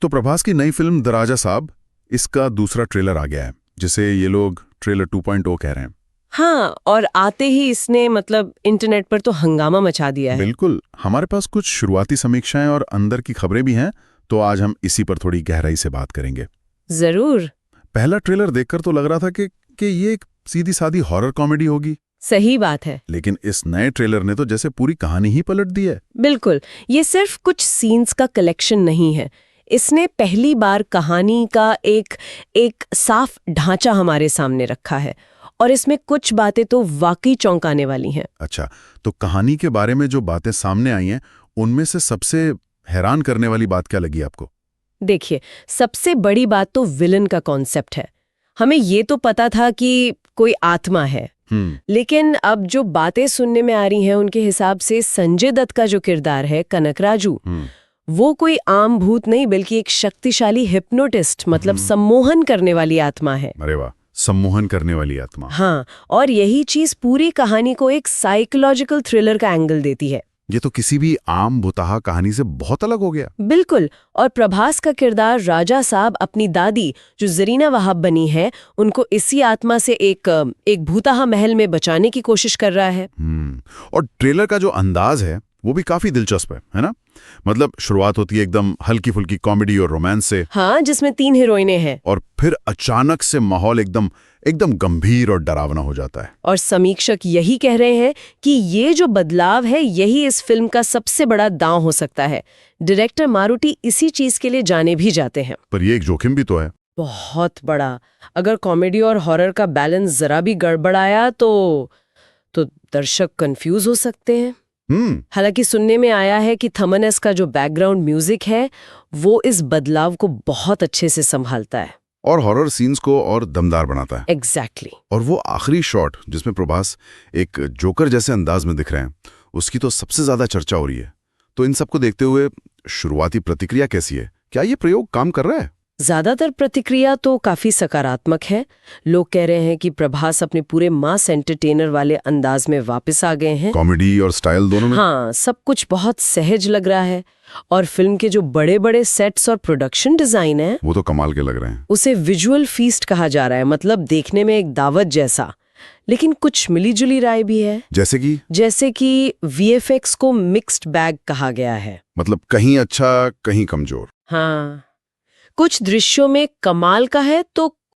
तो प्रभास की नई फिल्म द राजा साहब, इसका दूसरा ट्रेलर आ गया है, जिसे ये लोग ट्रेलर 2.0 कह रहे हैं। हाँ, और आते ही इसने इंटरनेट पर तो हंगामा मचा दिया है। बिल्कुल। हमारे पास कुछ शुरुआती समीक्षाएं और अंदर की खबरें भी हैं, तो आज हम इसी पर थोड़ी गहराई से बात करेंगे। जरूर। पहला ट्रेलर देखकर तो लग रहा था कि ये एक सीधी सादी हॉरर कॉमेडी होगी। सही बात है। लेकिन इस नए ट्रेलर ने तो जैसे पूरी कहानी ही पलट दी है। बिल्कुल, ये सिर्फ कुछ सीन्स का कलेक्शन नहीं है। इसने पहली बार कहानी का एक साफ ढांचा हमारे सामने रखा है, और इसमें कुछ बातें तो वाकई चौंकाने वाली हैं। अच्छा, तो कहानी के बारे में जो बातें सामने आई हैं, उनमें से सबसे हैरान करने वाली बात क्या लगी आपको? देखिए, सबसे बड़ी बात तो विलन का कॉन्सेप्ट है। हमें ये तो पता था कि कोई आत्मा है, लेकिन अब जो बातें सुनने में आ रही हैं उनके हिसाब से संजय दत्त का जो किरदार है कनकराजू, वो कोई आम भूत नहीं बल्कि एक शक्तिशाली हिप्नोटिस्ट, सम्मोहन करने वाली आत्मा है। अरे वाह, सम्मोहन करने वाली आत्मा। हाँ, और यही चीज पूरी कहानी को एक साइकोलॉजिकल थ्रिलर का एंगल देती है। ये तो किसी भी आम बुताहा कहानी से बहुत अलग हो गया। बिल्कुल। और प्रभास का किरदार राजा साहब अपनी दादी जो जरीना वहाब बनी है, उनको इसी आत्मा से एक भूताहा महल में बचाने की कोशिश कर रहा है। और ट्रेलर का जो अंदाज है वो भी काफी दिलचस्प है ना? शुरुआत होती है एकदम हल्की फुल्की कॉमेडी और रोमांस से। हाँ, जिसमें 3 हीरोइनें हैं। और फिर अचानक से माहौल एकदम गंभीर और डरावना हो जाता है। और समीक्षक यही कह रहे हैं कि ये जो बदलाव है यही इस फिल्म का सबसे बड़ा दांव हो सकता है। डायरेक्टर मारुति इसी चीज के लिए जाने भी जाते हैं। पर ये एक जोखिम भी तो है। बहुत बड़ा। अगर कॉमेडी और हॉरर का बैलेंस जरा भी गड़बड़ाया तो दर्शक कंफ्यूज हो सकते हैं। हालांकि सुनने में आया है कि थमन एस का जो बैकग्राउंड म्यूजिक है वो इस बदलाव को बहुत अच्छे से संभालता है और हॉरर सीन्स को और दमदार बनाता है। एग्जैक्टली। और वो आखिरी शॉट जिसमें प्रभास एक जोकर जैसे अंदाज में दिख रहे हैं, उसकी तो सबसे ज्यादा चर्चा हो रही है। तो इन सबको देखते हुए शुरुआती प्रतिक्रिया कैसी है? क्या ये प्रयोग काम कर रहा है? ज्यादातर प्रतिक्रिया तो काफी सकारात्मक है। लोग कह रहे हैं कि प्रभास अपने पूरे मास एंटरटेनर वाले अंदाज में वापस आ गए हैं। कॉमेडी और स्टाइल दोनों में। हाँ, सब कुछ बहुत सहज लग रहा है। और फिल्म के जो बड़े बड़े सेट्स और प्रोडक्शन डिजाइन है वो तो कमाल के लग रहे हैं। उसे विजुअल फीस्ट कहा जा रहा है, देखने में एक दावत जैसा। लेकिन कुछ मिलीजुली राय भी है। जैसे कि वीएफएक्स को मिक्स्ड बैग कहा गया है। कहीं अच्छा कहीं कमजोर। हाँ, कुछ दृश्यों में कमाल का है तो